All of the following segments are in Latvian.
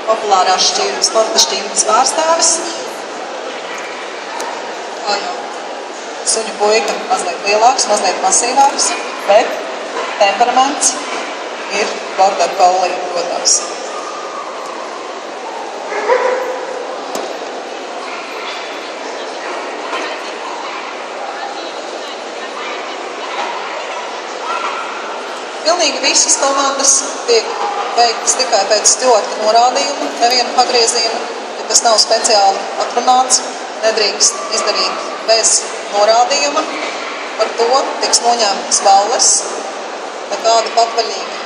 populārās sporta šķirnes pārstāvis. Kā jau suņu puika mazliet lielāks, mazliet masīvāks, bet temperaments ir border collie, protams. Pilnīgi visas komandas tiek veiktas tikai pēc stjorta norādījuma, nevienu pagriezienu, ja tas nav speciāli atrunāts, nedrīkst izdarīt bez norādījuma. Par to tiks noņemtas balles, nekāda patvaļīga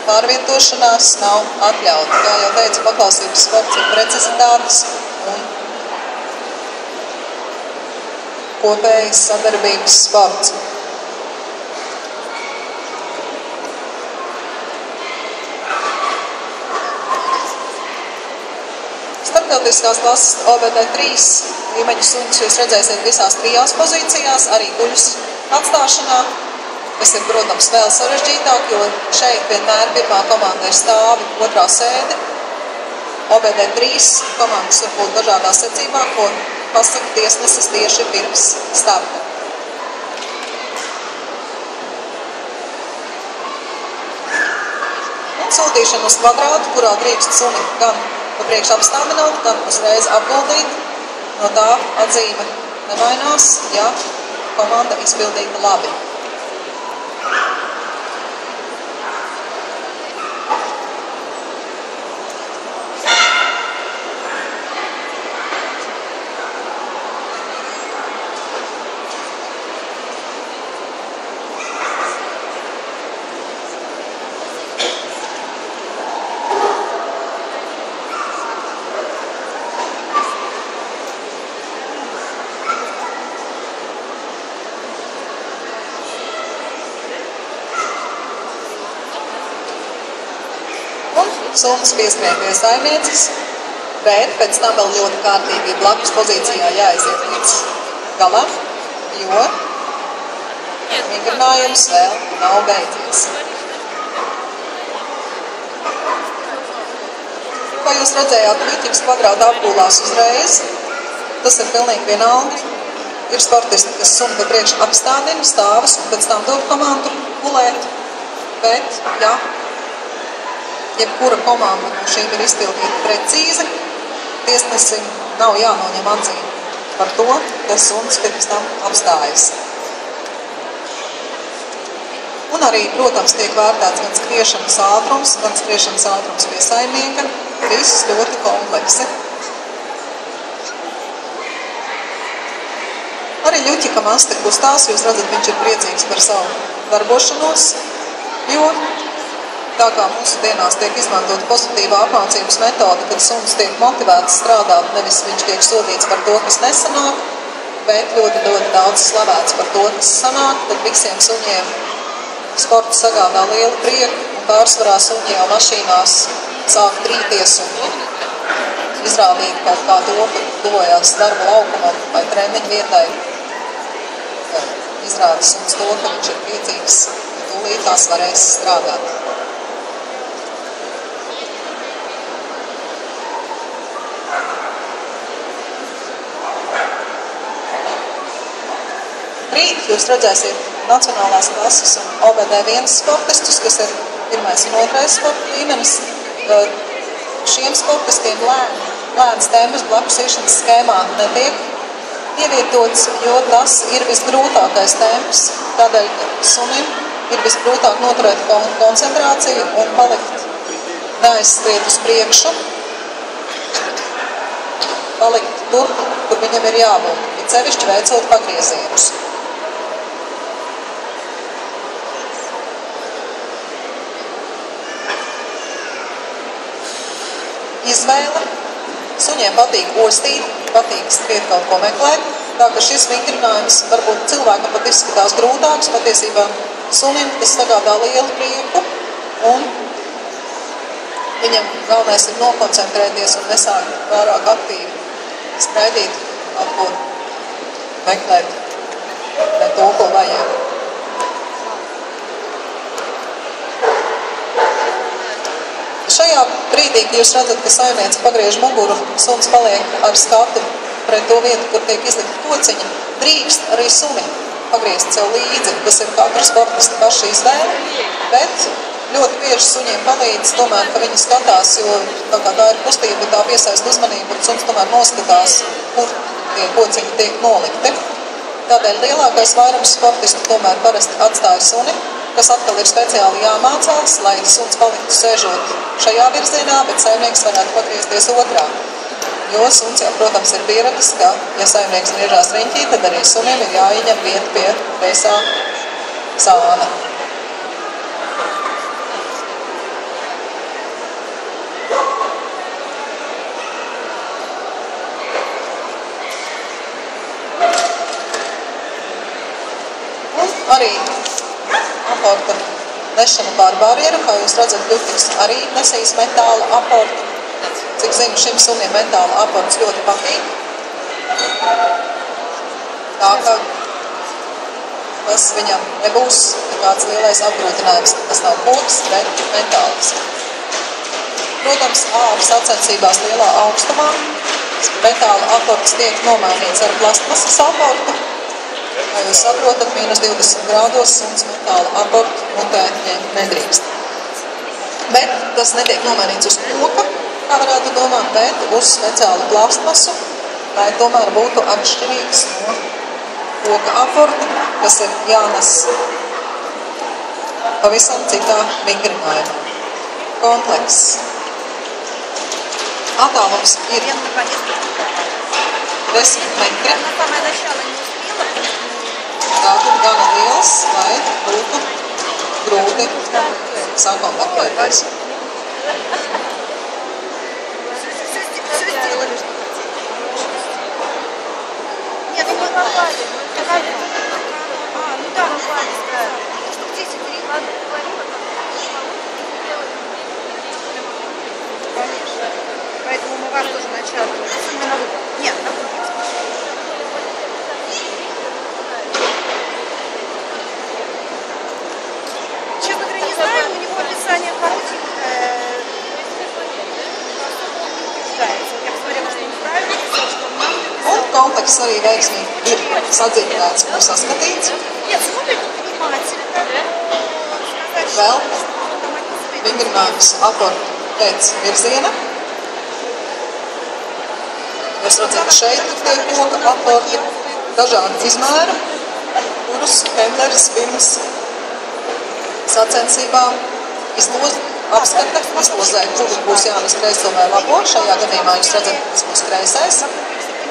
pārvietošanās nav atļauta. Kā jau teicu, paklausības sports ir precizitātes un kopējas sadarbības sports. Starptautiskās klases OBD3 līmeņu suņus jūs redzēsiet visās trijās pozīcijās, arī guļus atstāšanā, kas ir, protams, vēl sarežģītāk, jo šeit vienmēr pirmā komanda ir stāvi, otrā sēde. OBD3 komandas var būt dažādā secībā, ko pasaka tiesnesis tieši pirms starta. Un sūtīšana uz kvadrātu, kurā drīkst suni gan pa priekš apstāvināt, gan uzreiz apguldīt. No tā atzīme nemainās, ja komanda izpildīta labi. Suns pieskrien pie saimnieces, bet pēc tam vēl ļoti kārtīgi blakus pozīcijā jāaiziet līdz galam, jo vingrinājums vēl nav beidzies. Kā jūs redzējāt, Miķis kvadrāta apgulās uzreiz, tas ir pilnīgi vienalga. Ir sportisti, kas suni pa priekš apstādina, stāvas un pēc tam dod komandu gulēt, bet, ja jebkura komanda no šīm ir izpildīta precīzi, tiesnesim nav jānoņem atzīme par to, ka suns pirms tam apstājas. Un arī, protams, tiek vērtēts gan skriešanas ātrums pie saimnieka, viss ļoti kompleksi. Arī ļuķika masti kustās, jūs redzat, viņš ir priecīgs par savu darbošanos, jo tā kā mūsu dienās tiek izmantot pozitīvā apmācības metode, kad suns tiek motivēts strādāt, nevis viņš tiek sodīts par to, kas nesanāk, bet ļoti daudz slavēts par to, kas sanāk, tad visiem suņiem sports sagādā lielu prieku, un pārsvarā suņi jau mašīnās sāk trīties un izrādīt kaut kā to, ka tuvojās darba laukumam vai treniņu vietai. Izrāda suns to, ka viņš ir priecīgs, ka tūlīt tās varēs strādāt. Rīt jūs redzēsiet nacionālās klases un OBD1 sportistus, kas ir pirmais un otrais sporta līmenis. Šiem sportistiem lēns temps blakus iešanas skēmā netiek ievietots, jo tas ir visgrūtākais temps. Tādēļ sunim ir visgrūtāk noturēt koncentrāciju un palikt neaizskriet uz priekšu, palikt tur, kur viņam ir jābūt, bet sevišķi veicot pagriezienus. Izvēle. Suņiem patīk ostīt, patīk skriet kaut ko meklēt, tā ka šis vingrinājums varbūt cilvēkam pat izskatās grūtāks, patiesībā sunim tas sagādā lielu prieku, un viņam galvenais ir nokoncentrēties un nesākt pārāk aktīvi skraidīt, kaut ko meklēt, ne to, ko vajag. tajā brīdī, kad jūs redzat, ka saimniece pagriež muguru, suns paliek ar skatu pret to vietu, kur tiek izlikta kociņa, drīkst arī suni pagriezt sev līdzi. Tas ir katra sportista paša izvēle, bet ļoti bieži suņiem palīdz tomēr, ka viņi skatās, jo tā ir kustība, tā piesaista uzmanību, un suns tomēr noskatās, kur tie kociņi tiek nolikti. Tādēļ lielākais vairums sportistu tomēr parasti atstāja suni, kas atkal ir speciāli jāmācās, lai suns paliktu sēžot šajā virzienā, bet saimnieks varētu pagriezties otrā. Jo suns jau, protams, ir pieradis, ka, ja saimnieks griežās riņķī, tad arī sunim ir jāieņem vieta pie kreisā sāna. Un arī aporta nešana pār barjeru, kā jūs redzat, Ļutiks arī nesīs metāla aportu. Cik zinu, šim sunim metāla aports ļoti patīk. Tā ka tas viņam nebūs kāds lielais apgrūtinājums, ka tas nav koks, bet metāls. Protams, āru sacensībās lielā augstumā metāla aports tiek nomainīts ar plastmasas aportu. Kā jūs saprotat, -20 grādos suns metāla aportu mutē ņemt nedrīkst. Bet tas netiek nomainīts uz koka, kā varētu domāt, bet uz speciālu plastmasu, lai tomēr būtu atšķirīgs no koka aporta, kas ir jānes pavisam citā vingrinājumā. Komplekss. Attālums ir 10 metri. Tātad gana liels, lai būtu grūti sakontaktēties. Нет, ну мы попали. Ну да, мы попали, да. Штук 10 ладно, говорила. Конечно. Поэтому мы вас тоже начали. На выбор. Нет, на выбор. Честно говоря, не знаю, у него описание картинки. Я посмотрела, что он правильно писал, что он нам написал. Un komplekss arī veiksmīgi ir sadzirdēts un saskatīts. Vēl vingrinājums aportu pēc virziena. Jūs redzat, šeit ir tie koka aporti, dažādi izmēri, kurus Hendlers pirms sacensībām apskata, izlozē, kuru būs jānes kreiso vai labo. Šajā gadījumā jūs redzat, tas būs kreisais.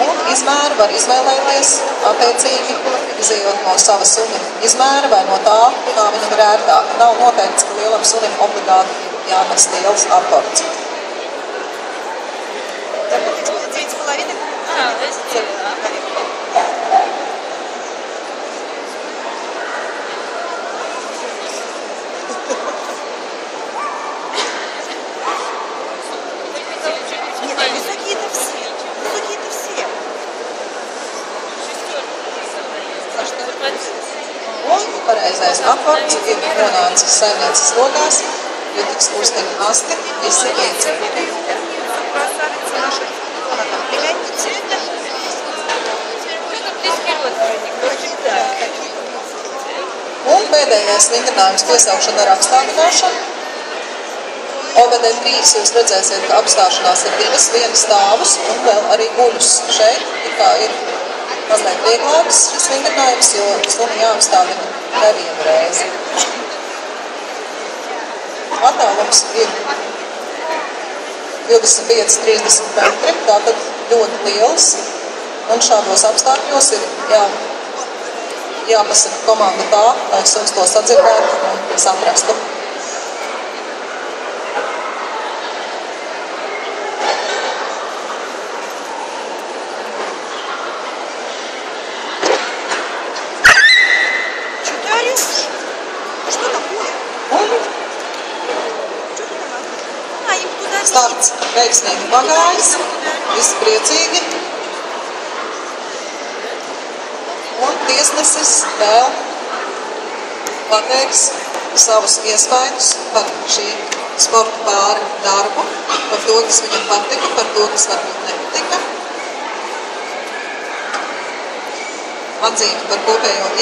Un izmēru var izvēlēties attiecīgi, izējot no sava suņa izmēra vai no tā, kā viņam ir ērtāk. Nav noteikts, ka lielam sunim obligāti jānes liels aports. Un pareizais aports ir nonācis saimnieces rokās, Ļutiks uztina asti, visi priecīgi. Un pēdējais vingrinājums piesaukšana ar apstādināšanu. OVD3 jūs redzēsiet, ka apstāšanās ir divas, viena stāvus un vēl arī guļus. Šeit ir mazliet vieglāks šis vingrinājums, jo suni jāapstādina nevienu reizi. Attālums ir 25-30 metri, tātad ļoti liels. Un šādos apstākļos ir jāpasaka komanda tā, lai suns to sadzirdētu un saprastu. Starts veiksmīgi pagājis, visi priecīgi. Un tiesnesis vēl pateiks savus iespaidus par šī sporta pāri darbu, par to, kas viņam patika, par to, kas varbūt nepatika. Atzīme par kopējo iespēju.